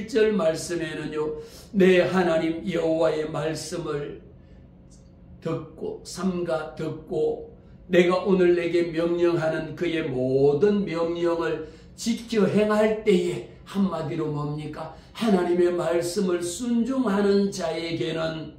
1절 말씀에는요, 내 하나님 여호와의 말씀을 듣고 삼가 듣고 내가 오늘 내게 명령하는 그의 모든 명령을 지켜 행할 때에, 한마디로 뭡니까? 하나님의 말씀을 순종하는 자에게는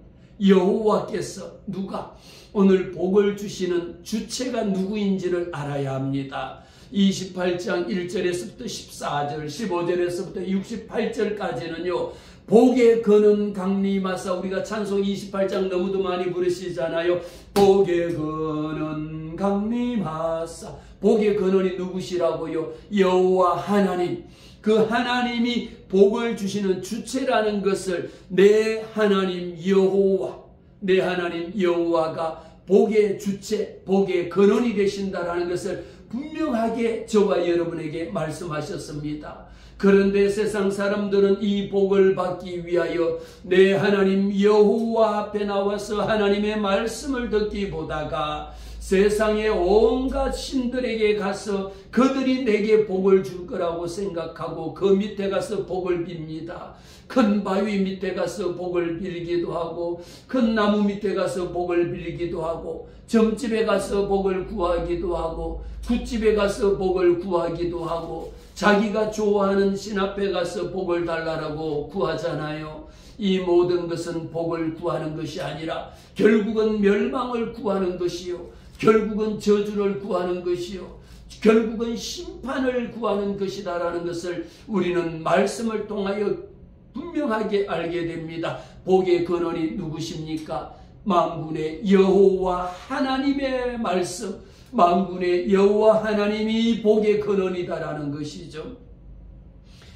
여호와께서, 누가 오늘 복을 주시는 주체가 누구인지를 알아야 합니다. 28장 1절에서부터 14절, 15절에서부터 68절까지는요, 복에 거는 강림하사, 우리가 찬송 28장 너무도 많이 부르시잖아요. 복에 거는 강림하사. 복의 근원이 누구시라고요? 여호와 하나님. 그 하나님이 복을 주시는 주체라는 것을 내 하나님 여호와, 내 하나님 여호와가 복의 주체, 복의 근원이 되신다라는 것을 분명하게 저와 여러분에게 말씀하셨습니다. 그런데 세상 사람들은 이 복을 받기 위하여 내 하나님 여호와 앞에 나와서 하나님의 말씀을 듣기보다가 세상의 온갖 신들에게 가서 그들이 내게 복을 줄 거라고 생각하고 그 밑에 가서 복을 빕니다. 큰 바위 밑에 가서 복을 빌기도 하고, 큰 나무 밑에 가서 복을 빌기도 하고, 점집에 가서 복을 구하기도 하고, 굿집에 가서 복을 구하기도 하고, 자기가 좋아하는 신 앞에 가서 복을 달라고 구하잖아요. 이 모든 것은 복을 구하는 것이 아니라 결국은 멸망을 구하는 것이요, 결국은 저주를 구하는 것이요, 결국은 심판을 구하는 것이다라는 것을 우리는 말씀을 통하여 분명하게 알게 됩니다. 복의 근원이 누구십니까? 만군의 여호와 하나님의 말씀, 만군의 여호와 하나님이 복의 근원이다라는 것이죠.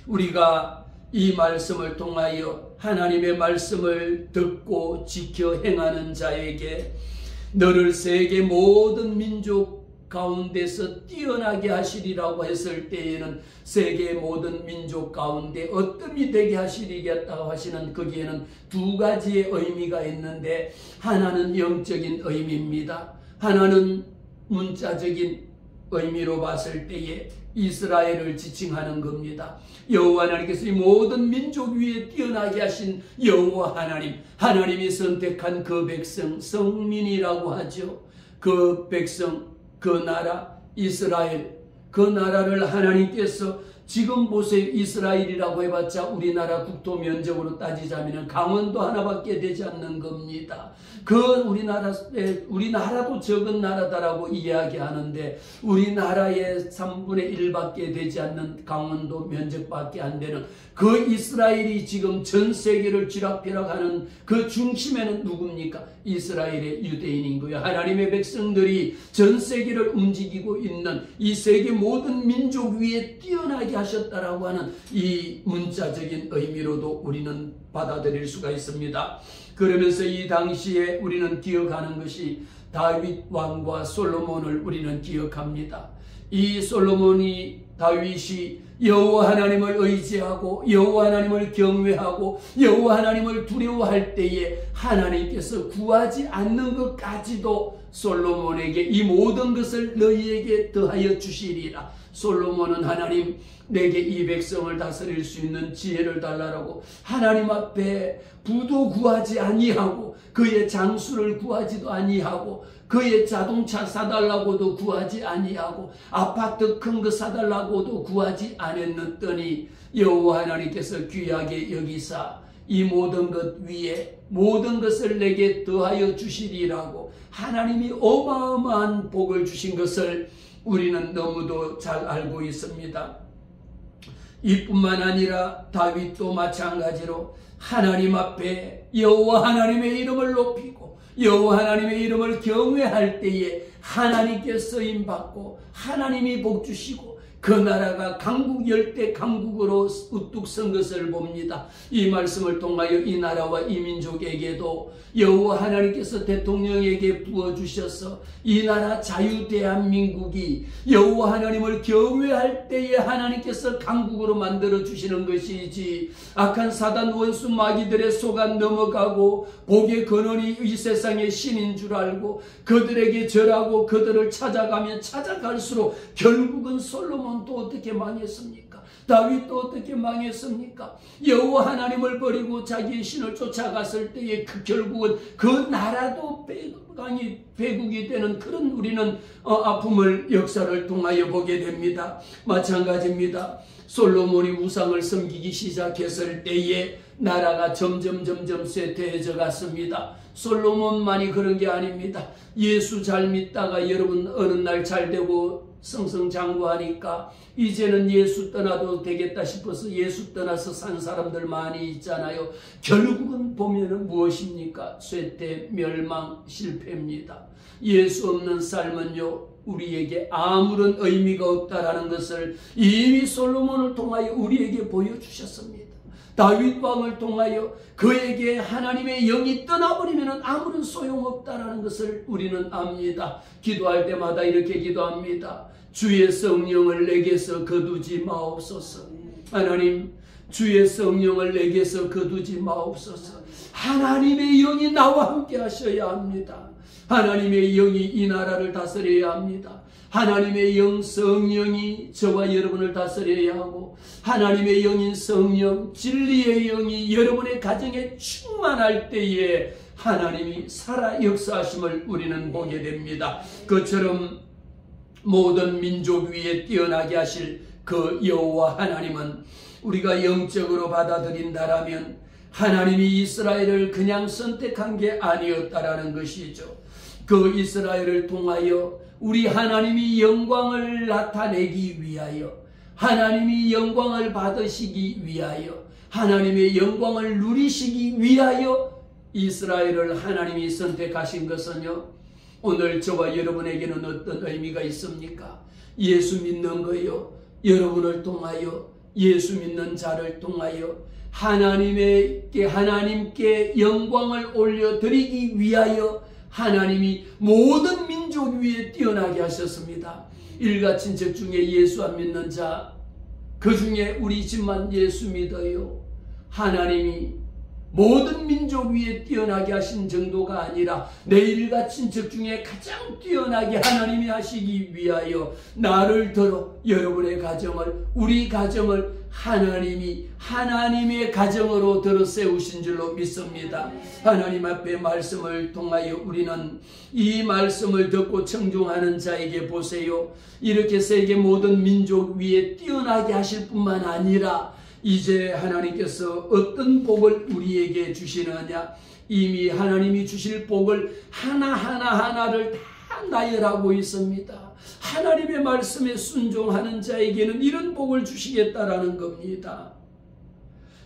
우리가 이 말씀을 통하여 하나님의 말씀을 듣고 지켜 행하는 자에게 너를 세계 모든 민족 가운데서 뛰어나게 하시리라고 했을 때에는 세계 모든 민족 가운데 어뜸이 되게 하시리겠다고 하시는, 거기에는 두 가지의 의미가 있는데, 하나는 영적인 의미입니다. 하나는 문자적인 의미로 봤을 때에 이스라엘을 지칭하는 겁니다. 여호와 하나님께서 이 모든 민족 위에 뛰어나게 하신 여호와 하나님, 하나님이 선택한 그 백성, 성민이라고 하죠. 그 백성, 그 나라 이스라엘, 그 나라를 하나님께서, 지금 보세요, 이스라엘이라고 해봤자 우리나라 국토 면적으로 따지자면 강원도 하나밖에 되지 않는 겁니다. 그 우리나라도 적은 나라다라고 이야기하는데 우리나라의 3분의 1밖에 되지 않는 강원도 면적밖에 안 되는 그 이스라엘이 지금 전 세계를 쥐락펴락하는 그 중심에는 누굽니까? 이스라엘의 유대인인 거예요. 하나님의 백성들이 전 세계를 움직이고 있는 이 세계 모든 민족 위에 뛰어나게 하셨다라고 하는 이 문자적인 의미로도 우리는 받아들일 수가 있습니다. 그러면서 이 당시에 우리는 기억하는 것이 다윗 왕과 솔로몬을 우리는 기억합니다. 이 다윗이 여호와 하나님을 의지하고 여호와 하나님을 경외하고 여호와 하나님을 두려워할 때에 하나님께서 구하지 않는 것까지도 솔로몬에게 이 모든 것을 너희에게 더하여 주시리라. 솔로몬은 하나님, 내게 이 백성을 다스릴 수 있는 지혜를 달라라고 하나님 앞에 부도 구하지 아니하고 그의 장수를 구하지도 아니하고 그의 자동차 사달라고도 구하지 아니하고 아파트 큰 거 사달라고도 구하지 않았더니 여호와 하나님께서 귀하게 여기사 이 모든 것 위에 모든 것을 내게 더하여 주시리라고 하나님이 어마어마한 복을 주신 것을 우리는 너무도 잘 알고 있습니다. 이뿐만 아니라 다윗도 마찬가지로 하나님 앞에 여호와 하나님의 이름을 높이고 여호와 하나님의 이름을 경외할 때에 하나님께 쓰임받고 하나님이 복 주시고 그 나라가 강국 열대 강국으로 우뚝 선 것을 봅니다. 이 말씀을 통하여 이 나라와 이 민족에게도 여호와 하나님께서 대통령에게 부어주셔서 이 나라 자유 대한민국이 여호와 하나님을 경외할 때에 하나님께서 강국으로 만들어 주시는 것이지 악한 사단 원수 마귀들의 속아 넘어가고 복의 근원이 이 세상의 신인 줄 알고 그들에게 절하고 그들을 찾아가면 찾아갈수록 결국은 솔로몬도 어떻게 망했습니까? 다윗도 어떻게 망했습니까? 여호와 하나님을 버리고 자기의 신을 쫓아갔을 때에 결국은 그 나라도 배국이 되는 그런 우리는 아픔을 역사를 통하여 보게 됩니다. 마찬가지입니다. 솔로몬이 우상을 섬기기 시작했을 때에 나라가 점점 쇠퇴해져 갔습니다. 솔로몬만이 그런 게 아닙니다. 예수 잘 믿다가 여러분 어느 날 잘 되고 승승장구하니까 이제는 예수 떠나도 되겠다 싶어서 예수 떠나서 산 사람들 많이 있잖아요. 결국은 보면은 무엇입니까? 쇠퇴, 멸망, 실패입니다. 예수 없는 삶은요, 우리에게 아무런 의미가 없다라는 것을 이미 솔로몬을 통하여 우리에게 보여주셨습니다. 다윗 왕을 통하여 그에게 하나님의 영이 떠나버리면 아무런 소용없다라는 것을 우리는 압니다. 기도할 때마다 이렇게 기도합니다. 주의 성령을 내게서 거두지 마옵소서. 하나님, 주의 성령을 내게서 거두지 마옵소서. 하나님의 영이 나와 함께 하셔야 합니다. 하나님의 영이 이 나라를 다스려야 합니다. 하나님의 영 성령이 저와 여러분을 다스려야 하고 하나님의 영인 성령 진리의 영이 여러분의 가정에 충만할 때에 하나님이 살아 역사하심을 우리는 보게 됩니다. 그처럼 모든 민족 위에 뛰어나게 하실 그 여호와 하나님은 우리가 영적으로 받아들인다라면 하나님이 이스라엘을 그냥 선택한 게 아니었다라는 것이죠. 그 이스라엘을 통하여 우리 하나님이 영광을 나타내기 위하여 하나님이 영광을 받으시기 위하여 하나님의 영광을 누리시기 위하여 이스라엘을 하나님이 선택하신 것은요, 오늘 저와 여러분에게는 어떤 의미가 있습니까? 예수 믿는 거요, 여러분을 통하여 예수 믿는 자를 통하여 하나님께 영광을 올려드리기 위하여 하나님이 모든 민족 위에 뛰어나게 하셨습니다. 일가 친척 중에 예수 안 믿는 자, 그 중에 우리 집만 예수 믿어요. 하나님이 모든 민족 위에 뛰어나게 하신 정도가 아니라 내 일가 친척 중에 가장 뛰어나게 하나님이 하시기 위하여 나를 들어 여러분의 가정을, 우리 가정을 하나님이 하나님의 가정으로 들어 세우신 줄로 믿습니다. 하나님 앞에 말씀을 통하여 우리는 이 말씀을 듣고 청종하는 자에게 보세요. 이렇게 세계 모든 민족 위에 뛰어나게 하실 뿐만 아니라 이제 하나님께서 어떤 복을 우리에게 주시느냐, 이미 하나님이 주실 복을 하나를 다 나열하고 있습니다. 하나님의 말씀에 순종하는 자에게는 이런 복을 주시겠다라는 겁니다.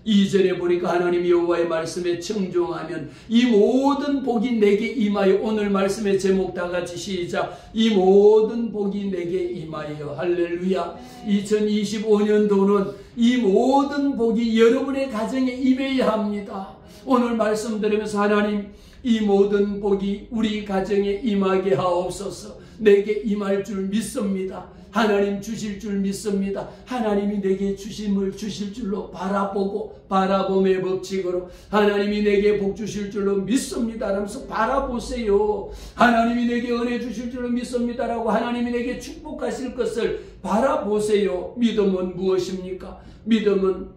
2절에 보니까 하나님 여호와의 말씀에 청종하면 이 모든 복이 내게 임하여, 오늘 말씀의 제목 다 같이 시작. 이 모든 복이 내게 임하여. 할렐루야. 2025년도는 이 모든 복이 여러분의 가정에 임해야 합니다. 오늘 말씀 들으면서 하나님, 이 모든 복이 우리 가정에 임하게 하옵소서. 내게 임할 줄 믿습니다. 하나님 주실 줄 믿습니다. 하나님이 내게 주심을 주실 줄로 바라보고 바라봄의 법칙으로 하나님이 내게 복 주실 줄로 믿습니다 라면서 바라보세요. 하나님이 내게 은혜 주실 줄로 믿습니다라고 하나님이 내게 축복하실 것을 바라보세요. 믿음은 무엇입니까? 믿음은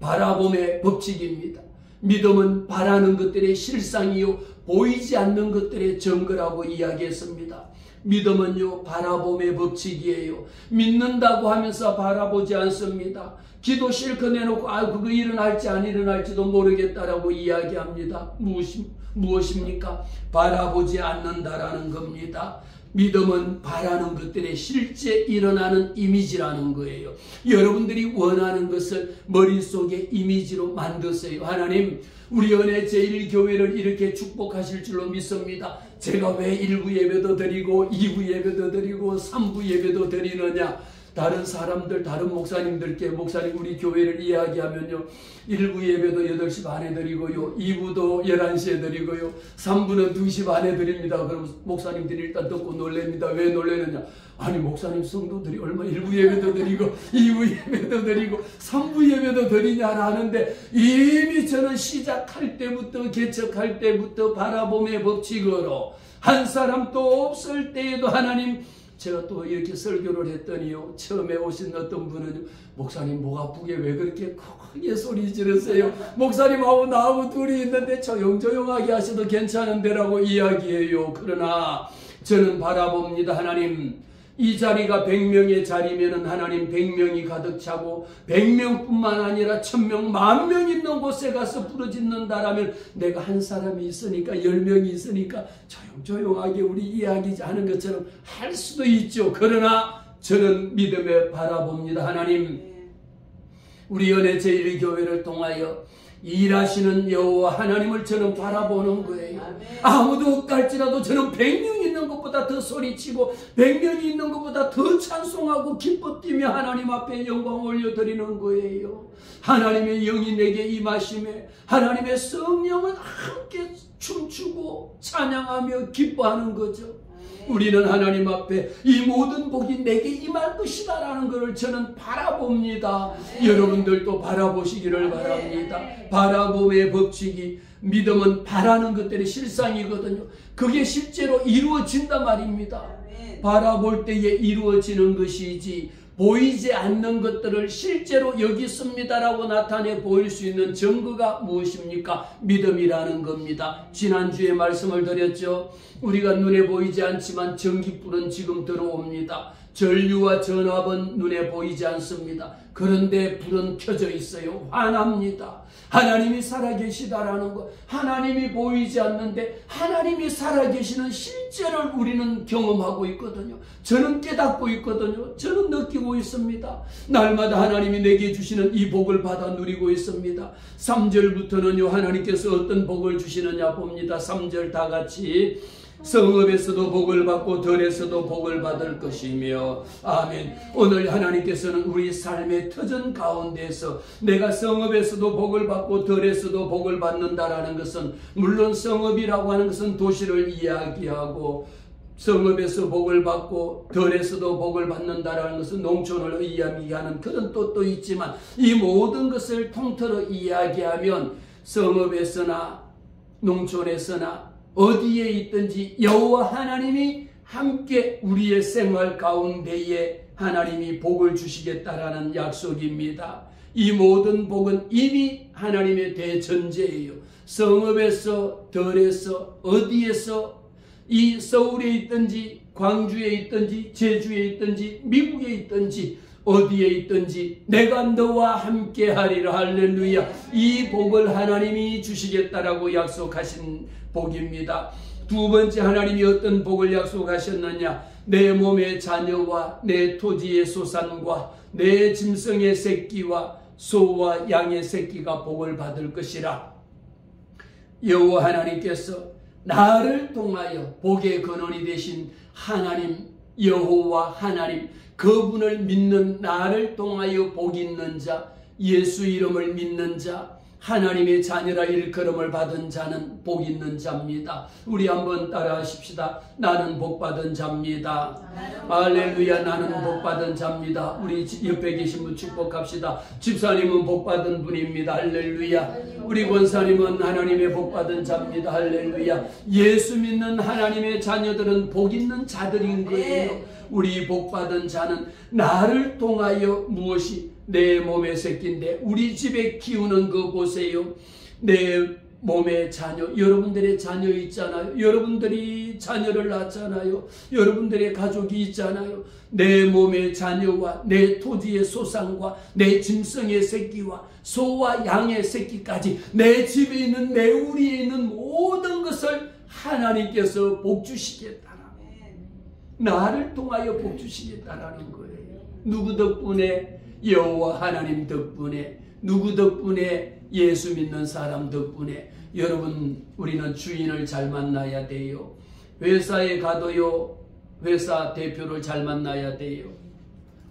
바라봄의 법칙입니다. 믿음은 바라는 것들의 실상이요 보이지 않는 것들의 증거라고 이야기했습니다. 믿음은요 바라봄의 법칙이에요. 믿는다고 하면서 바라보지 않습니다. 기도 실컷 내놓고 그거 일어날지 안 일어날지도 모르겠다라고 이야기합니다. 무엇입니까? 바라보지 않는다라는 겁니다. 믿음은 바라는 것들의 실제 일어나는 이미지라는 거예요. 여러분들이 원하는 것을 머릿속에 이미지로 만드세요. 하나님, 우리 은혜 제1교회를 이렇게 축복하실 줄로 믿습니다. 제가 왜 1부 예배도 드리고 2부 예배도 드리고 3부 예배도 드리느냐? 다른 사람들, 다른 목사님들께 목사님 우리 교회를 이야기하면요, 1부 예배도 8시 반에 드리고요, 2부도 11시에 드리고요, 3부는 2시 반에 드립니다. 그럼 목사님들이 일단 듣고 놀랍니다. 왜 놀라느냐? 아니 목사님 성도들이 얼마 1부 예배도 드리고 2부 예배도 드리고 3부 예배도 드리냐라는데, 이미 저는 시작할 때부터 개척할 때부터 바라봄의 법칙으로 한 사람도 없을 때에도 하나님 제가 또 이렇게 설교를 했더니요, 처음에 오신 어떤 분은 목사님 목 아프게 왜 그렇게 크게 소리 지르세요? 목사님하고 나하고 둘이 있는데 조용조용하게 하셔도 괜찮은데라고 이야기해요. 그러나 저는 바라봅니다. 하나님, 이 자리가 100명의 자리면은 하나님 100명이 가득 차고 100명뿐만 아니라 1000명, 10,000명 있는 곳에 가서 부르짖는다라면 내가 한 사람이 있으니까 10명이 있으니까 조용조용하게 우리 이야기하는 것처럼 할 수도 있죠. 그러나 저는 믿음에 바라봅니다. 하나님, 우리 연회 제1교회를 통하여 일하시는 여호와 하나님을 저는 바라보는 거예요. 아무도 없달지라도 저는 100명이 있는 것보다 더 소리치고 100명이 있는 것보다 더 찬송하고 기뻐 뛰며 하나님 앞에 영광 올려드리는 거예요. 하나님의 영이 내게 임하심에 하나님의 성령은 함께 춤추고 찬양하며 기뻐하는 거죠. 우리는 하나님 앞에 이 모든 복이 내게 임할 것이다 라는 것을 저는 바라봅니다. 여러분들도 바라보시기를 바랍니다. 바라봄의 법칙이, 믿음은 바라는 것들이 실상이거든요. 그게 실제로 이루어진단 말입니다. 바라볼 때에 이루어지는 것이지 보이지 않는 것들을 실제로 여기 있습니다라고 나타내 보일 수 있는 증거가 무엇입니까? 믿음이라는 겁니다. 지난주에 말씀을 드렸죠. 우리가 눈에 보이지 않지만 전기불은 지금 들어옵니다. 전류와 전압은 눈에 보이지 않습니다. 그런데 불은 켜져 있어요. 환합니다. 하나님이 살아계시다라는 것, 하나님이 보이지 않는데 하나님이 살아계시는 실제를 우리는 경험하고 있거든요. 저는 깨닫고 있거든요. 저는 느끼고 있습니다. 날마다 하나님이 내게 주시는 이 복을 받아 누리고 있습니다. 3절부터는요, 하나님께서 어떤 복을 주시느냐 봅니다. 3절 다 같이. 성읍에서도 복을 받고 들에서도 복을 받을 것이며, 아멘. 오늘 하나님께서는 우리 삶의 터전 가운데서 내가 성읍에서도 복을 받고 들에서도 복을 받는다라는 것은, 물론 성읍이라고 하는 것은 도시를 이야기하고 성읍에서 복을 받고 들에서도 복을 받는다라는 것은 농촌을 이야기하는 그런 뜻도 있지만, 이 모든 것을 통틀어 이야기하면 성읍에서나 농촌에서나 어디에 있든지 여호와 하나님이 함께 우리의 생활 가운데에 하나님이 복을 주시겠다라는 약속입니다. 이 모든 복은 이미 하나님의 대전제예요. 성읍에서, 들에서, 어디에서, 이 서울에 있든지 광주에 있든지 제주에 있든지 미국에 있든지 어디에 있든지 내가 너와 함께 하리라. 할렐루야. 이 복을 하나님이 주시겠다라고 약속하신 복입니다. 두 번째, 하나님이 어떤 복을 약속하셨느냐? 내 몸의 자녀와 내 토지의 소산과 내 짐승의 새끼와 소와 양의 새끼가 복을 받을 것이라. 여호와 하나님께서 나를 통하여 복의 근원이 되신 하나님, 여호와 하나님, 그분을 믿는 나를 통하여 복 있는 자, 예수 이름을 믿는 자, 하나님의 자녀라 일컬음을 받은 자는 복 있는 자입니다. 우리 한번 따라 하십시다. 나는 복 받은 자입니다. 할렐루야. 나는 복 받은 자입니다. 우리 옆에 계신 분 축복합시다. 집사님은 복 받은 분입니다. 할렐루야. 우리 권사님은 하나님의 복 받은 자입니다. 할렐루야. 예수 믿는 하나님의 자녀들은 복 있는 자들인 거예요. 우리 복 받은 자는 나를 통하여 무엇이 내 몸의 새끼인데, 우리 집에 키우는 거 보세요. 내 몸의 자녀, 여러분들의 자녀 있잖아요. 여러분들이 자녀를 낳잖아요. 여러분들의 가족이 있잖아요. 내 몸의 자녀와 내 토지의 소산과 내 짐승의 새끼와 소와 양의 새끼까지 내 집에 있는, 내 우리에 있는 모든 것을 하나님께서 복 주시겠다라는, 나를 통하여 복 주시겠다라는 거예요. 누구 덕분에? 여호와 하나님 덕분에. 누구 덕분에? 예수 믿는 사람 덕분에. 여러분, 우리는 주인을 잘 만나야 돼요. 회사에 가도요, 회사 대표를 잘 만나야 돼요.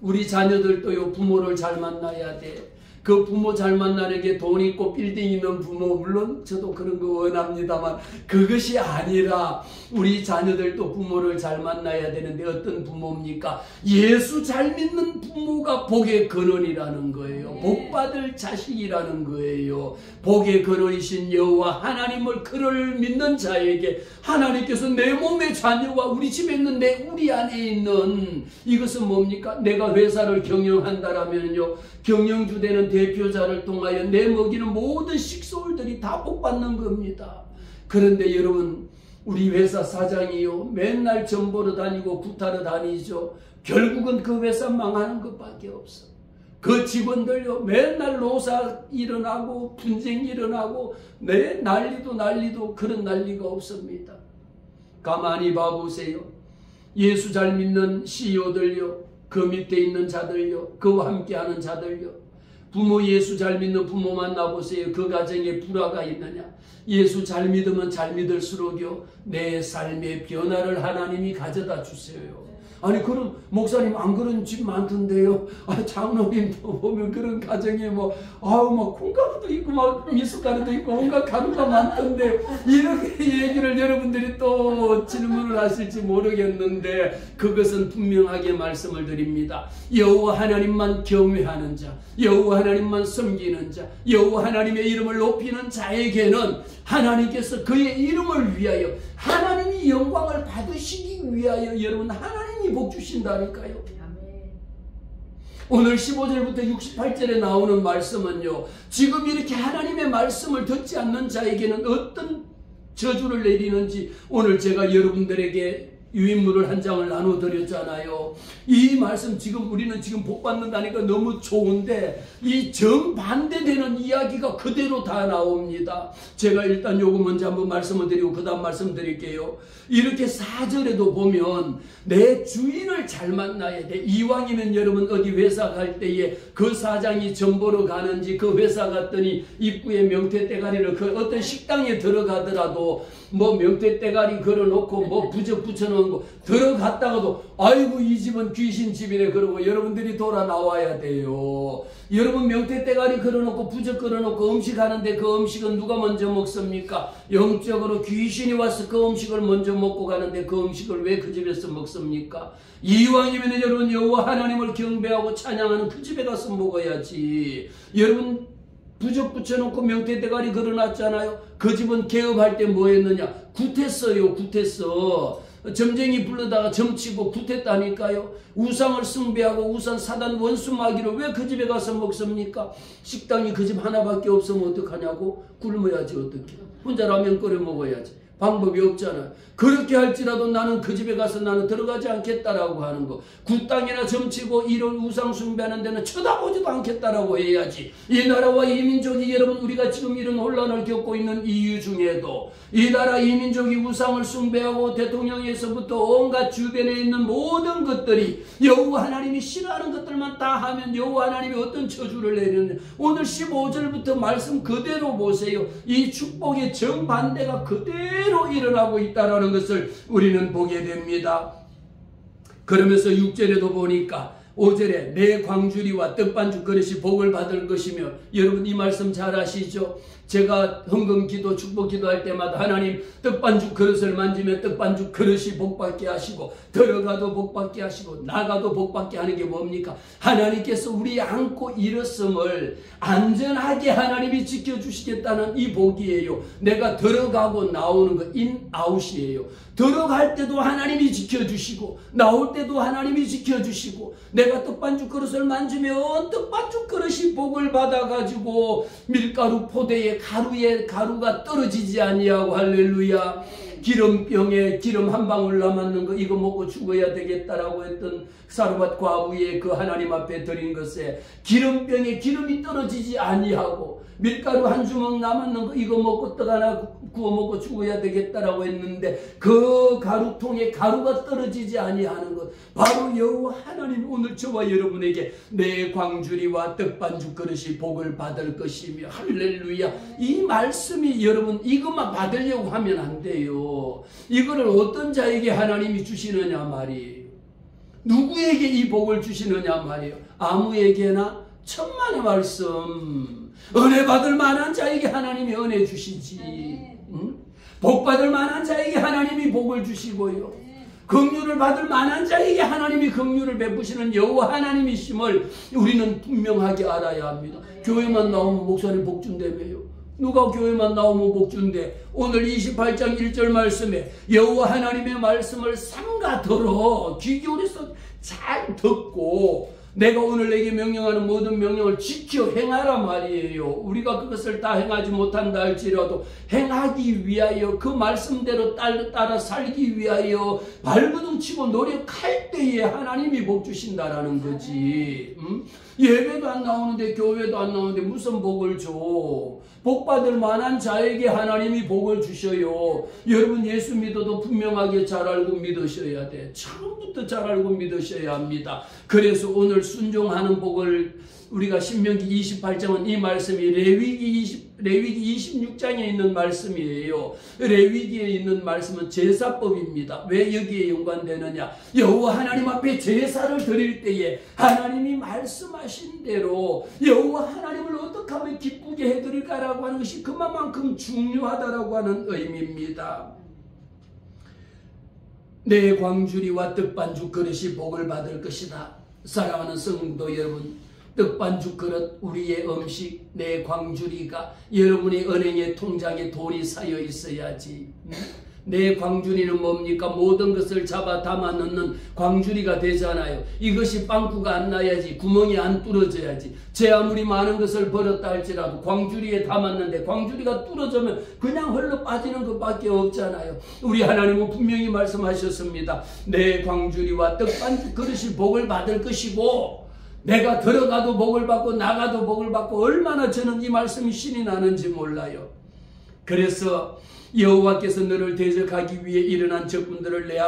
우리 자녀들도요, 부모를 잘 만나야 돼. 그 부모 잘 만나는 게 돈 있고 빌딩 있는 부모, 물론 저도 그런 거 원합니다만 그것이 아니라 우리 자녀들도 부모를 잘 만나야 되는데 어떤 부모입니까? 예수 잘 믿는 부모가 복의 근원이라는 거예요. 복받을 자식이라는 거예요. 복의 근원이신 여호와 하나님을 그를 믿는 자에게 하나님께서 내 몸의 자녀와 우리 집에 있는데 우리 안에 있는 이것은 뭡니까? 내가 회사를 경영한다라면요, 경영주되는 대표자를 통하여 내 먹이는 모든 식소들이 다 복받는 겁니다. 그런데 여러분, 우리 회사 사장이요, 맨날 점 보러 다니고 구타러 다니죠. 결국은 그 회사 망하는 것밖에 없어. 그 직원들요, 맨날 노사 일어나고 분쟁 일어나고 난리도 그런 난리가 없습니다. 가만히 봐보세요. 예수 잘 믿는 CEO들요, 그 밑에 있는 자들요, 그와 함께하는 자들요, 부모 예수 잘 믿는 부모 만나보세요. 그 가정에 불화가 있느냐? 예수 잘 믿으면 잘 믿을수록요, 내 삶의 변화를 하나님이 가져다 주세요. 아니, 그런 목사님 안 그런 집 많던데요. 장로님도 보면 그런 가정에 막 콩가루도 있고 막 미숫가루도 있고 온갖 가루가 많던데, 이렇게 얘기를 여러분들이 또 질문을 하실지 모르겠는데, 그것은 분명하게 말씀을 드립니다. 여호와 하나님만 경외하는 자, 여호와 하나님만 섬기는 자, 여호와 하나님의 이름을 높이는 자에게는 하나님께서 그의 이름을 위하여 하나님이 영광을 받으시기 위하여 여러분 하나님이 복 주신다니까요. 오늘 15절부터 68절에 나오는 말씀은요, 지금 이렇게 하나님의 말씀을 듣지 않는 자에게는 어떤 저주를 내리는지 오늘 제가 여러분들에게 유인물을 한 장을 나눠드렸잖아요. 이 말씀 지금 우리는 지금 복받는다니까 너무 좋은데 이 정반대되는 이야기가 그대로 다 나옵니다. 제가 일단 요거 먼저 한번 말씀을 드리고 그 다음 말씀드릴게요. 이렇게 4절에도 보면 내 주인을 잘 만나야 돼. 이왕이면 여러분 어디 회사 갈 때에 그 사장이 점 보러 가는지, 그 회사 갔더니 입구에 명태대가리를 그 어떤 식당에 들어가더라도 뭐 명태대가리 걸어놓고 뭐 부적 붙여놓은 거 들어갔다가도 아이고 이 집은 귀신 집이네 그러고 여러분들이 돌아 나와야 돼요. 여러분 명태대가리 걸어놓고 부적 걸어놓고 음식하는데 그 음식은 누가 먼저 먹습니까? 영적으로 귀신이 와서 그 음식을 먼저 먹고 가는데 그 음식을 왜 그 집에서 먹습니까? 이왕이면 여러분 여호와 하나님을 경배하고 찬양하는 그 집에 가서 먹어야지. 여러분 부적 붙여놓고 명태대가리 걸어놨잖아요. 그 집은 개업할 때 뭐 했느냐? 굿했어요. 굿했어. 점쟁이 불러다가 점치고 굿했다니까요. 우상을 숭배하고 우상 사단 원수 마귀를 왜 그 집에 가서 먹습니까? 식당이 그 집 하나밖에 없으면 어떡하냐고? 굶어야지 어떻게. 혼자 라면 끓여 먹어야지. 방법이 없잖아요. 그렇게 할지라도 나는 그 집에 가서 나는 들어가지 않겠다라고 하는 거. 굿땅이나 점치고 이런 우상 숭배하는 데는 쳐다보지도 않겠다라고 해야지. 이 나라와 이 민족이 여러분 우리가 지금 이런 혼란을 겪고 있는 이유 중에도 이 나라 이 민족이 우상을 숭배하고 대통령에서부터 온갖 주변에 있는 모든 것들이 여호와 하나님이 싫어하는 것들만 다 하면 여호와 하나님이 어떤 저주를 내리느냐. 오늘 15절부터 말씀 그대로 보세요. 이 축복의 정반대가 그대로 일어나고 있다는 것을 우리는 보게 됩니다. 그러면서 6절에도 보니까 5절에 내 광주리와 떡반죽 그릇이 복을 받을 것이며, 여러분 이 말씀 잘 아시죠? 제가 헌금 기도 축복 기도할 때마다 하나님 떡반죽 그릇을 만지면 떡반죽 그릇이 복받게 하시고 들어가도 복받게 하시고 나가도 복받게 하는 게 뭡니까? 하나님께서 우리 안고 일었음을 안전하게 하나님이 지켜주시겠다는 이 복이에요. 내가 들어가고 나오는 거 인아웃이에요. 들어갈 때도 하나님이 지켜주시고 나올 때도 하나님이 지켜주시고, 내가 떡반죽 그릇을 만지면 떡반죽 그릇이 복을 받아가지고 밀가루 포대에 가루에 가루가 떨어지지 아니하고 할렐루야. 기름병에 기름 한 방울 남았는 거 이거 먹고 죽어야 되겠다라고 했던 사르밧 과부의 그 하나님 앞에 드린 것에 기름병에 기름이 떨어지지 아니하고, 밀가루 한 주먹 남았는 거 이거 먹고 떡 하나 구워 먹고 죽어야 되겠다라고 했는데 그 가루통에 가루가 떨어지지 아니하는 것, 바로 여호와 하나님 오늘 저와 여러분에게 내 광주리와 떡반죽 그릇이 복을 받을 것이며 할렐루야. 이 말씀이 여러분 이것만 받으려고 하면 안 돼요. 이거를 어떤 자에게 하나님이 주시느냐 말이에요. 누구에게 이 복을 주시느냐 말이에요. 아무에게나 천만의 말씀. 은혜 받을 만한 자에게 하나님이 은혜 주시지. 응? 복 받을 만한 자에게 하나님이 복을 주시고요. 긍휼을 받을 만한 자에게 하나님이 긍휼을 베푸시는 여호와 하나님이심을 우리는 분명하게 알아야 합니다. 교회만 나오면 목사님 복 준다며요. 누가 교회만 나오면 복 준대. 오늘 28장 1절 말씀에 여호와 하나님의 말씀을 삼가 들어 귀 기울여서 잘 듣고 내가 오늘 내게 명령하는 모든 명령을 지켜 행하라 말이에요. 우리가 그것을 다 행하지 못한다 할지라도 행하기 위하여 그 말씀대로 따라 살기 위하여 발버둥 치고 노력할 때에 하나님이 복 주신다라는 거지. 예배도 안 나오는데 교회도 안 나오는데 무슨 복을 줘. 복 받을 만한 자에게 하나님이 복을 주셔요. 여러분 예수 믿어도 분명하게 잘 알고 믿으셔야 돼. 처음부터 잘 알고 믿으셔야 합니다. 그래서 오늘 순종하는 복을 우리가 신명기 28장은 이 말씀이 레위기 26장에 있는 말씀이에요. 레위기에 있는 말씀은 제사법입니다. 왜 여기에 연관되느냐? 여호와 하나님 앞에 제사를 드릴 때에 하나님이 말씀하신 대로 여호와 하나님을 어떻게 하면 기쁘게 해드릴까라고 하는 것이 그만큼 중요하다라고 하는 의미입니다. 내 광주리와 떡반죽 그릇이 복을 받을 것이다. 사랑하는 성도 여러분, 떡반죽 그릇, 우리의 음식, 내 광주리가 여러분의 은행의 통장에 돈이 쌓여 있어야지. 내 광주리는 뭡니까? 모든 것을 잡아 담아 넣는 광주리가 되잖아요. 이것이 빵꾸가 안 나야지, 구멍이 안 뚫어져야지. 제 아무리 많은 것을 벌었다 할지라도 광주리에 담았는데 광주리가 뚫어지면 그냥 흘러 빠지는 것밖에 없잖아요. 우리 하나님은 분명히 말씀하셨습니다. 내 광주리와 떡반죽 그릇이 복을 받을 것이고 내가 들어가도 복을 받고 나가도 복을 받고 얼마나 저는 이 말씀이 신이 나는지 몰라요. 그래서 여호와께서 너를 대적하기 위해 일어난 적군들을 내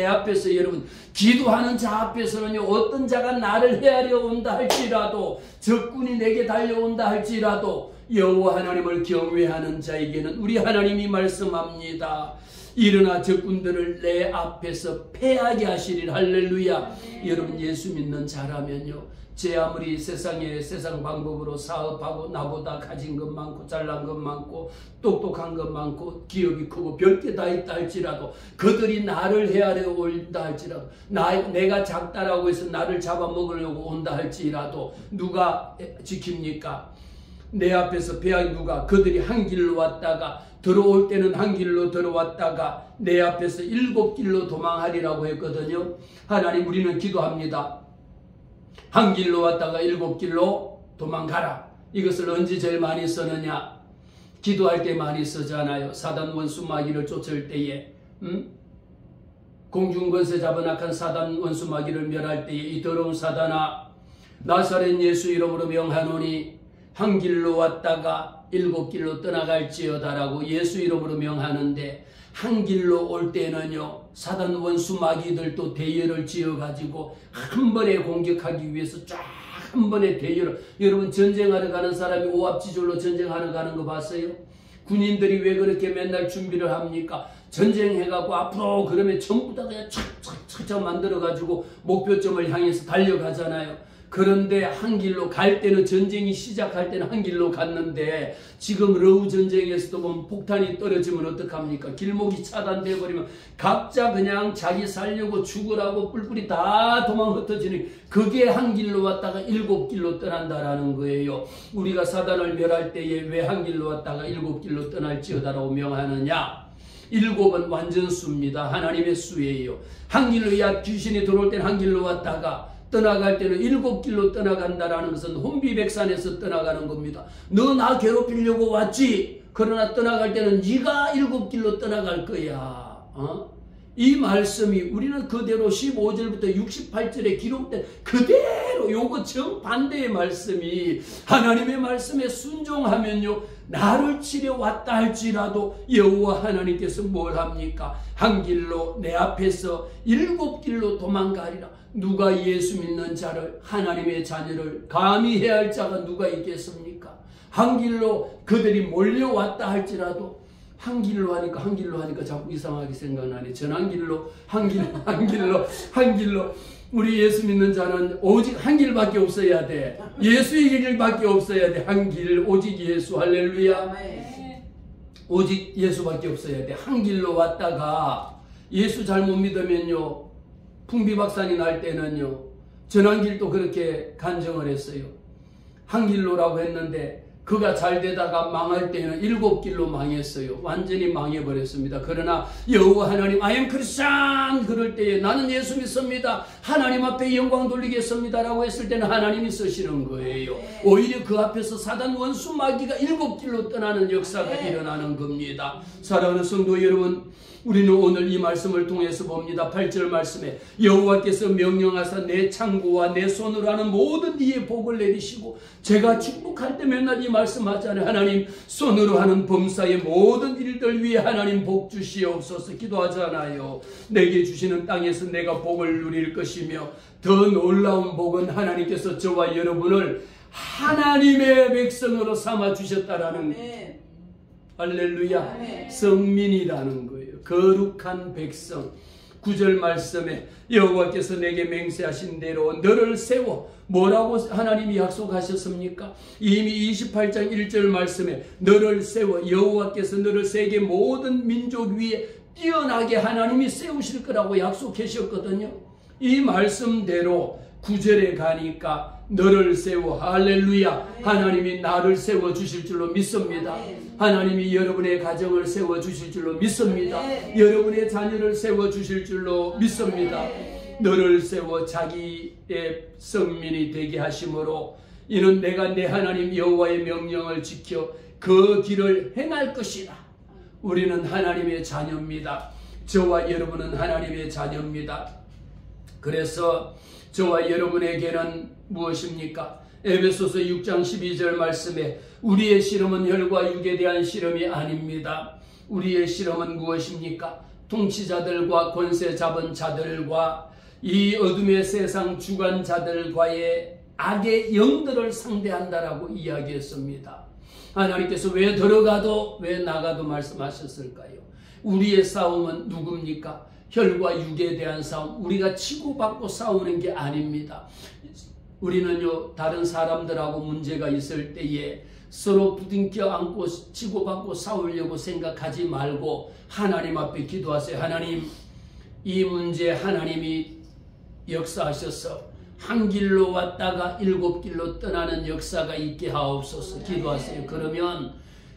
앞에서 여러분 기도하는 자 앞에서는요 어떤 자가 나를 헤아려 온다 할지라도 적군이 내게 달려온다 할지라도 여호와 하나님을 경외하는 자에게는 우리 하나님이 말씀합니다. 일어나 적군들을 내 앞에서 패하게 하시리라. 할렐루야. 여러분 예수 믿는 자라면요 제 아무리 세상 방법으로 사업하고 나보다 가진 것 많고 잘난 것 많고 똑똑한 것 많고 기업이 크고 별게 다 있다 할지라도 그들이 나를 헤아려 온다 할지라도 내가 작다라고 해서 나를 잡아먹으려고 온다 할지라도 누가 지킵니까? 내 앞에서 패하기 누가? 그들이 한 길로 왔다가 들어올 때는 한 길로 들어왔다가 내 앞에서 7길로 도망하리라고 했거든요. 하나님 우리는 기도합니다. 한 길로 왔다가 7길로 도망가라. 이것을 언제 제일 많이 쓰느냐? 기도할 때 많이 쓰잖아요. 사단 원수 마귀를 쫓을 때에 공중권세 잡은 악한 사단 원수 마귀를 멸할 때에 이 더러운 사단아 나사렛 예수 이름으로 명하노니 한 길로 왔다가 7길로 떠나갈지어다라고 예수 이름으로 명하는데 한 길로 올 때는요 사단 원수 마귀들도 대열을 지어가지고 한 번에 공격하기 위해서 쫙 한 번에 대열을 여러분 전쟁하러 가는 사람이 오합지졸로 전쟁하러 가는 거 봤어요? 군인들이 왜 그렇게 맨날 준비를 합니까? 전쟁해가고 앞으로 그러면 전부 다 그냥 착착착착 만들어가지고 목표점을 향해서 달려가잖아요. 그런데 한 길로 갈 때는 전쟁이 시작할 때는 한 길로 갔는데 지금 러우 전쟁에서도 보면 폭탄이 떨어지면 어떡합니까? 길목이 차단되어 버리면 각자 그냥 자기 살려고 죽으라고 뿔뿔이 다 도망 흩어지는 그게 한 길로 왔다가 7길로 떠난다라는 거예요. 우리가 사단을 멸할 때에 왜 한 길로 왔다가 7길로 떠날지어다라고 명하느냐? 7은 완전수입니다. 하나님의 수예요. 한 길로 야 귀신이 들어올 때는 한 길로 왔다가 떠나갈 때는 7길로 떠나간다라는 것은 혼비백산에서 떠나가는 겁니다. 너 나 괴롭히려고 왔지? 그러나 떠나갈 때는 네가 7길로 떠나갈 거야. 이 말씀이 우리는 그대로 15절부터 68절에 기록된 그대로 요거 정반대의 말씀이 하나님의 말씀에 순종하면요 나를 치려 왔다 할지라도 여호와 하나님께서 뭘 합니까? 한 길로 내 앞에서 7길로 도망가리라. 누가 예수 믿는 자를 하나님의 자녀를 감히 해할 자가 누가 있겠습니까? 한 길로 그들이 몰려왔다 할지라도 한 길로 하니까 자꾸 이상하게 생각나네. 전 한 길로 우리 예수 믿는 자는 오직 한 길밖에 없어야 돼. 예수의 길밖에 없어야 돼. 한 길, 오직 예수. 할렐루야. 오직 예수밖에 없어야 돼. 한 길로 왔다가 예수 잘못 믿으면요, 풍비박산이 날 때는요, 전환길도 그렇게 간증을 했어요. 한 길로라고 했는데 그가 잘 되다가 망할 때는 7길로 망했어요. 완전히 망해버렸습니다. 그러나 여호와 하나님, I am Christian 그럴 때에 나는 예수 믿습니다, 하나님 앞에 영광 돌리겠습니다 라고 했을 때는 하나님이 쓰시는 거예요. 오히려 그 앞에서 사단 원수 마귀가 7길로 떠나는 역사가 일어나는 겁니다. 사랑하는 성도 여러분, 우리는 오늘 이 말씀을 통해서 봅니다. 8절 말씀에 여호와께서 명령하사 내 창고와 내 손으로 하는 모든 이의 복을 내리시고, 제가 축복할 때 맨날 이 말씀하잖아요. 하나님 손으로 하는 범사의 모든 일들 위에 하나님 복 주시옵소서 기도하잖아요. 내게 주시는 땅에서 내가 복을 누릴 것이며, 더 놀라운 복은 하나님께서 저와 여러분을 하나님의 백성으로 삼아 주셨다라는, 할렐루야, 성민이라는 거예요. 거룩한 백성. 9절 말씀에 여호와께서 내게 맹세하신 대로 너를 세워, 뭐라고 하나님이 약속하셨습니까? 이미 28장 1절 말씀에 너를 세워, 여호와께서 너를 세계 모든 민족 위에 뛰어나게 하나님이 세우실 거라고 약속하셨거든요. 이 말씀대로 9절에 가니까 너를 세워, 할렐루야, 하나님이 나를 세워 주실 줄로 믿습니다. 하나님이 여러분의 가정을 세워 주실 줄로 믿습니다. 여러분의 자녀를 세워 주실 줄로 믿습니다. 너를 세워 자기의 성민이 되게 하심으로, 이는 내가 내 하나님 여호와의 명령을 지켜 그 길을 행할 것이다. 우리는 하나님의 자녀입니다. 저와 여러분은 하나님의 자녀입니다. 그래서 저와 여러분에게는 무엇입니까? 에베소서 6장 12절 말씀에 우리의 실험은 혈과 육에 대한 실험이 아닙니다. 우리의 실험은 무엇입니까? 통치자들과 권세 잡은 자들과 이 어둠의 세상 주관자들과의 악의 영들을 상대한다라고 이야기했습니다. 하나님께서 왜 들어가도 왜 나가도 말씀하셨을까요? 우리의 싸움은 누굽니까? 혈과 육에 대한 싸움, 우리가 치고받고 싸우는 게 아닙니다. 우리는요, 다른 사람들하고 문제가 있을 때에 서로 부둥켜 안고 치고받고 싸우려고 생각하지 말고 하나님 앞에 기도하세요. 하나님, 이 문제 하나님이 역사하셔서 한 길로 왔다가 7길로 떠나는 역사가 있게 하옵소서. 기도하세요. 그러면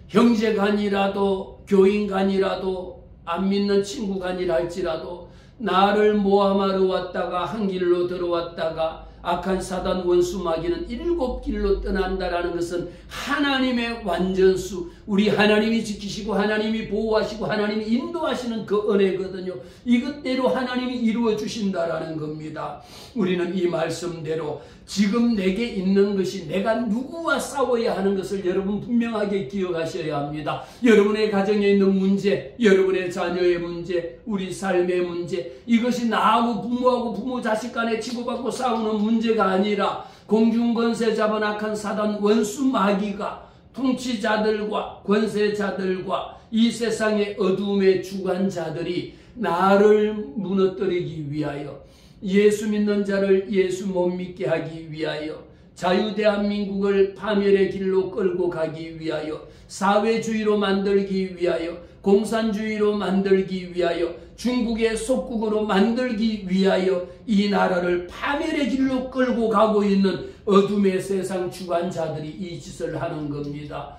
형제간이라도 교인간이라도 안 믿는 친구간이라 할지라도 나를 모함하러 왔다가 한 길로 들어왔다가 악한 사단 원수 마귀는 7길로 떠난다라는 것은 하나님의 완전수, 우리 하나님이 지키시고 하나님이 보호하시고 하나님이 인도하시는 그 은혜거든요. 이것대로 하나님이 이루어 주신다라는 겁니다. 우리는 이 말씀대로 지금 내게 있는 것이 내가 누구와 싸워야 하는 것을 여러분 분명하게 기억하셔야 합니다. 여러분의 가정에 있는 문제, 여러분의 자녀의 문제, 우리 삶의 문제, 이것이 나하고 부모하고 부모 자식 간에 치고받고 싸우는 문제가 아니라 공중권세 잡은 악한 사단 원수 마귀가 통치자들과 권세자들과 이 세상의 어둠의 주관자들이 나를 무너뜨리기 위하여, 예수 믿는 자를 예수 못 믿게 하기 위하여, 자유대한민국을 파멸의 길로 끌고 가기 위하여, 사회주의로 만들기 위하여, 공산주의로 만들기 위하여, 중국의 속국으로 만들기 위하여 이 나라를 파멸의 길로 끌고 가고 있는 어둠의 세상 주관자들이 이 짓을 하는 겁니다.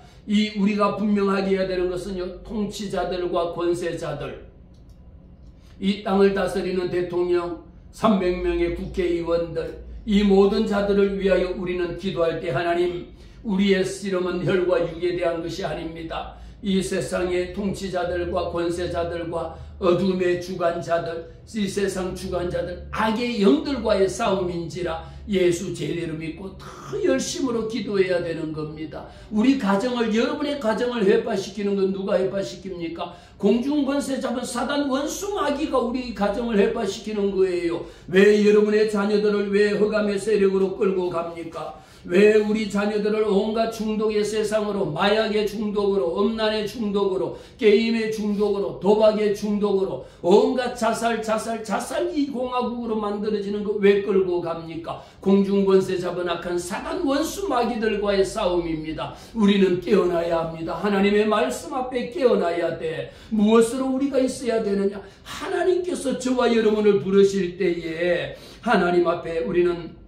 우리가 분명하게 해야 되는 것은요, 통치자들과 권세자들, 이 땅을 다스리는 대통령, 300명의 국회의원들, 이 모든 자들을 위하여 우리는 기도할 때 하나님, 우리의 실험은 혈과 육에 대한 것이 아닙니다. 이 세상의 통치자들과 권세자들과 어둠의 주관자들, 이 세상 주관자들, 악의 영들과의 싸움인지라 예수 제대로 믿고 더 열심으로 기도해야 되는 겁니다. 우리 가정을, 여러분의 가정을 회파시키는 건 누가 회파시킵니까? 공중권세 잡은 사단 원수 마귀가 우리 가정을 회파시키는 거예요. 왜 여러분의 자녀들을 왜 흑암의 세력으로 끌고 갑니까? 왜 우리 자녀들을 온갖 중독의 세상으로, 마약의 중독으로, 음란의 중독으로, 게임의 중독으로, 도박의 중독으로, 온갖 자살 이 공화국으로 만들어지는 거 왜 끌고 갑니까? 공중권세 잡은 악한 사단 원수 마귀들과의 싸움입니다. 우리는 깨어나야 합니다. 하나님의 말씀 앞에 깨어나야 돼. 무엇으로 우리가 있어야 되느냐? 하나님께서 저와 여러분을 부르실 때에 하나님 앞에 우리는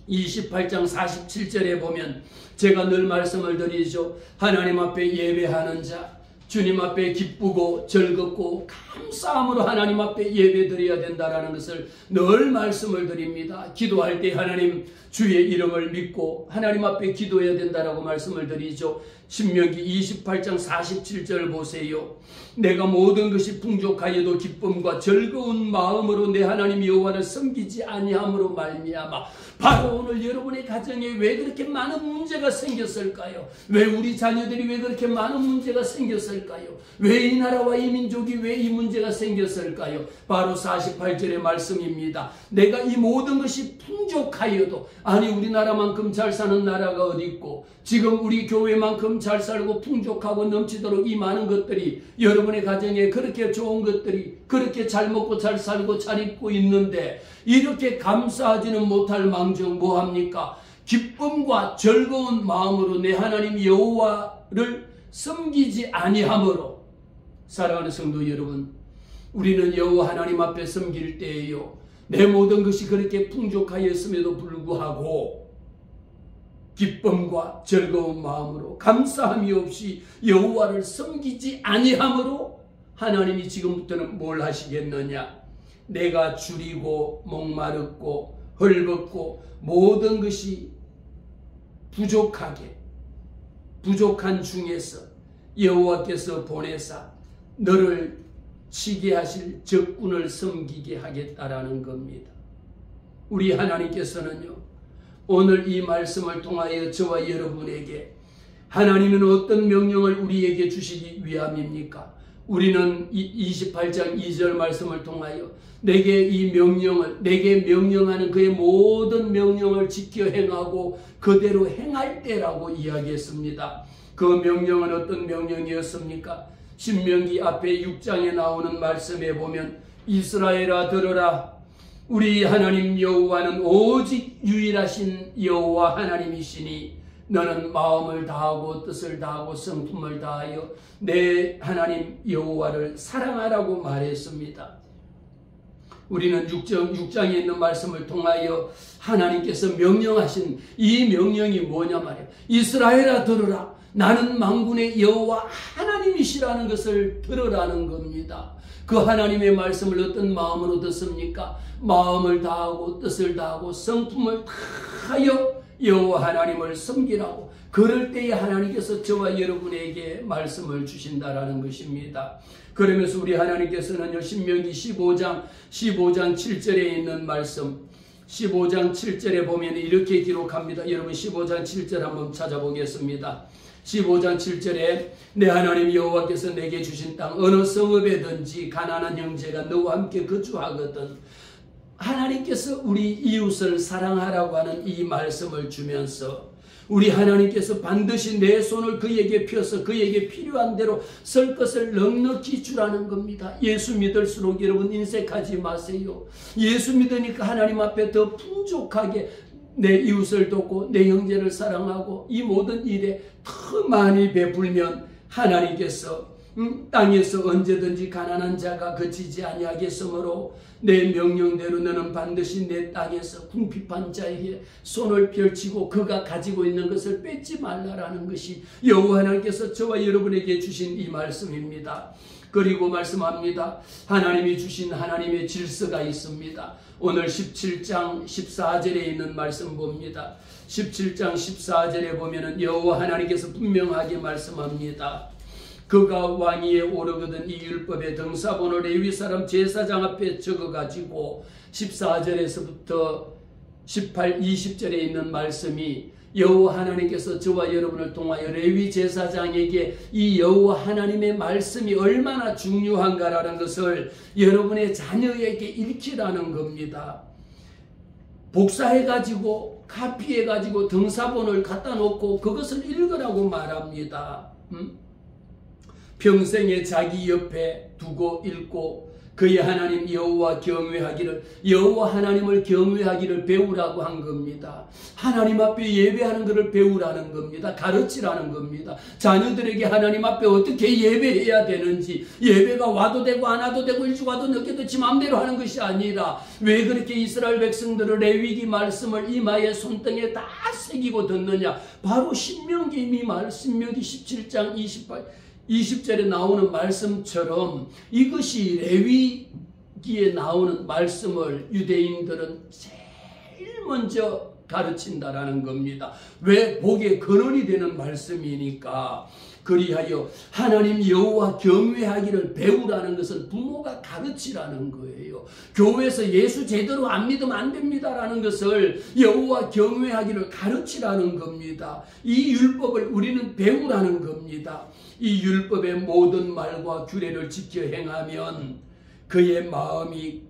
28장 47절에 보면 제가 늘 말씀을 드리죠. 하나님 앞에 예배하는 자, 주님 앞에 기쁘고 즐겁고 감사함으로 하나님 앞에 예배드려야 된다라는 것을 늘 말씀을 드립니다. 기도할 때 하나님 주의 이름을 믿고 하나님 앞에 기도해야 된다라고 말씀을 드리죠. 신명기 28장 47절 보세요. 내가 모든 것이 풍족하여도 기쁨과 즐거운 마음으로 내 하나님 여호와를 섬기지 아니함으로 말미암아. 바로 오늘 여러분의 가정에 왜 그렇게 많은 문제가 생겼을까요? 왜 우리 자녀들이 왜 그렇게 많은 문제가 생겼을까요? 왜 이 나라와 이 민족이 왜 이 문제가 생겼을까요? 바로 48절의 말씀입니다. 내가 이 모든 것이 풍족하여도, 아니 우리나라만큼 잘 사는 나라가 어디 있고 지금 우리 교회만큼 잘 살고 풍족하고 넘치도록 이 많은 것들이 여러분의 가정에 그렇게 좋은 것들이 그렇게 잘 먹고 잘 살고 잘 입고 있는데 이렇게 감사하지는 못할 망정 뭐합니까? 기쁨과 즐거운 마음으로 내 하나님 여호와를 섬기지 아니함으로. 사랑하는 성도 여러분, 우리는 여호와 하나님 앞에 섬길 때에요, 내 모든 것이 그렇게 풍족하였음에도 불구하고 기쁨과 즐거운 마음으로 감사함이 없이 여호와를 섬기지 아니함으로 하나님이 지금부터는 뭘 하시겠느냐? 내가 줄이고 목마르고 헐벗고 모든 것이 부족한 중에서 여호와께서 보내사 너를 치게 하실 적군을 섬기게 하겠다라는 겁니다. 우리 하나님께서는요, 오늘 이 말씀을 통하여 저와 여러분에게 하나님은 어떤 명령을 우리에게 주시기 위함입니까? 우리는 28장 2절 말씀을 통하여 내게 명령하는 그의 모든 명령을 지켜 행하고 그대로 행할 때라고 이야기했습니다. 그 명령은 어떤 명령이었습니까? 신명기 앞에 6장에 나오는 말씀에 보면 이스라엘아 들으라, 우리 하나님 여호와는 오직 유일하신 여호와 하나님이시니 너는 마음을 다하고 뜻을 다하고 성품을 다하여 내 하나님 여호와를 사랑하라고 말했습니다. 우리는 6장에 있는 말씀을 통하여 하나님께서 명령하신 이 명령이 뭐냐 말이에요. 이스라엘아 들으라, 나는 만군의 여호와 하나님이시라는 것을 들으라는 겁니다. 그 하나님의 말씀을 어떤 마음으로 듣습니까? 마음을 다하고 뜻을 다하고 성품을 다하여 여호와 하나님을 섬기라고. 그럴 때에 하나님께서 저와 여러분에게 말씀을 주신다라는 것입니다. 그러면서 우리 하나님께서는 신명기 15장 7절에 있는 말씀, 15장 7절에 보면 이렇게 기록합니다. 여러분 15장 7절 한번 찾아보겠습니다. 15장 7절에 내 하나님 여호와께서 내게 주신 땅 어느 성읍에든지 가난한 형제가 너와 함께 거주하거든. 하나님께서 우리 이웃을 사랑하라고 하는 이 말씀을 주면서 우리 하나님께서 반드시 내 손을 그에게 펴서 그에게 필요한 대로 쓸 것을 넉넉히 주라는 겁니다. 예수 믿을수록 여러분 인색하지 마세요. 예수 믿으니까 하나님 앞에 더 풍족하게 내 이웃을 돕고 내 형제를 사랑하고 이 모든 일에 더 많이 베풀면 하나님께서 땅에서 언제든지 가난한 자가 그치지 아니하겠으므로 내 명령대로 너는 반드시 내 땅에서 궁핍한 자에게 손을 펼치고 그가 가지고 있는 것을 뺏지 말라라는 것이 여호와 하나님께서 저와 여러분에게 주신 이 말씀입니다. 그리고 말씀합니다. 하나님이 주신 하나님의 질서가 있습니다. 오늘 17장 14절에 있는 말씀 봅니다. 17장 14절에 보면은 여호와 하나님께서 분명하게 말씀합니다. 그가 왕위에 오르거든 이 율법의 등사본을 레위 사람 제사장 앞에 적어가지고 14절에서부터 18, 20절에 있는 말씀이 여호와 하나님께서 저와 여러분을 통하여 레위 제사장에게 이 여호와 하나님의 말씀이 얼마나 중요한가라는 것을 여러분의 자녀에게 읽히라는 겁니다. 복사해가지고 카피해가지고 등사본을 갖다 놓고 그것을 읽으라고 말합니다. 평생에 자기 옆에 두고 읽고 그의 하나님 여호와 경외하기를, 여호와 하나님을 경외하기를 배우라고 한 겁니다. 하나님 앞에 예배하는 것을 배우라는 겁니다. 가르치라는 겁니다. 자녀들에게 하나님 앞에 어떻게 예배해야 되는지, 예배가 와도 되고 안 와도 되고 일찍 와도 늦게도 지 마음대로 하는 것이 아니라 왜 그렇게 이스라엘 백성들을 레위기 말씀을 이마에 손등에 다 새기고 듣느냐. 바로 신명기 17장 20절에 나오는 말씀처럼 이것이 레위기에 나오는 말씀을 유대인들은 제일 먼저 가르친다라는 겁니다. 왜? 복의 근원이 되는 말씀이니까. 그리하여 하나님 여호와 경외하기를 배우라는 것은 부모가 가르치라는 거예요. 교회에서 예수 제대로 안 믿으면 안 됩니다라는 것을 여호와 경외하기를 가르치라는 겁니다. 이 율법을 우리는 배우라는 겁니다. 이 율법의 모든 말과 규례를 지켜 행하면 그의 마음이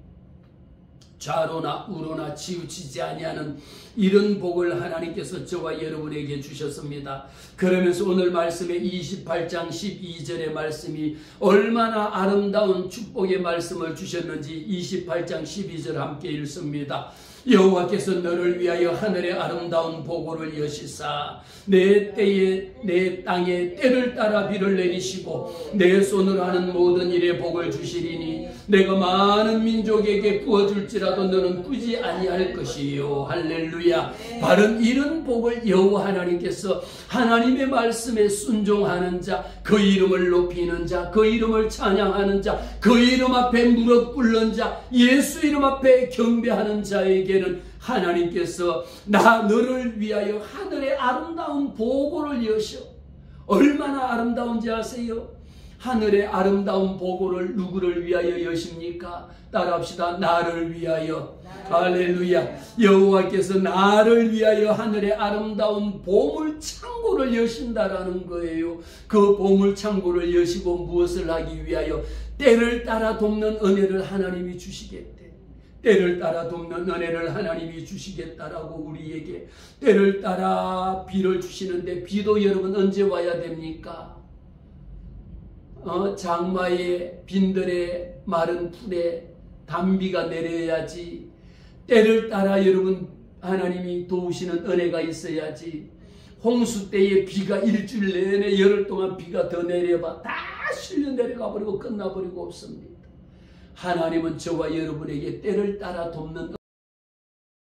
좌로나 우로나 치우치지 아니하는 이런 복을 하나님께서 저와 여러분에게 주셨습니다. 그러면서 오늘 말씀의 28장 12절의 말씀이 얼마나 아름다운 축복의 말씀을 주셨는지 28장 12절 함께 읽습니다. 여호와께서 너를 위하여 하늘의 아름다운 보고를 여시사 내 때에 내 땅에 때를 따라 비를 내리시고 내 손으로 하는 모든 일에 복을 주시리니 내가 많은 민족에게 구워줄지라도 너는 꾸지 아니할 것이요. 할렐루야. 바른 이런 복을 여호와 하나님께서 하나님의 말씀에 순종하는 자, 그 이름을 높이는 자, 그 이름을 찬양하는 자, 그 이름 앞에 무릎 꿇는 자, 예수 이름 앞에 경배하는 자에게는 하나님께서 너를 위하여 하늘의 아름다운 보고를 여셔. 얼마나 아름다운지 아세요? 하늘의 아름다운 보고를 누구를 위하여 여십니까? 따라합시다. 나를 위하여. 할렐루야. 여호와께서 나를 위하여 하늘의 아름다운 보물 창고를 여신다라는 거예요. 그 보물 창고를 여시고 무엇을 하기 위하여? 때를 따라 돕는 은혜를 하나님이 주시겠대. 때를 따라 돕는 은혜를 하나님이 주시겠다라고 우리에게 때를 따라 비를 주시는데 비도 여러분 언제 와야 됩니까? 장마에 빈들에 마른 풀에 단비가 내려야지. 때를 따라 여러분 하나님이 도우시는 은혜가 있어야지. 홍수 때에 비가 일주일 내내 열흘 동안 비가 더 내려봐 다 실려 내려가 버리고 끝나버리고 없습니다. 하나님은 저와 여러분에게 때를 따라 돕는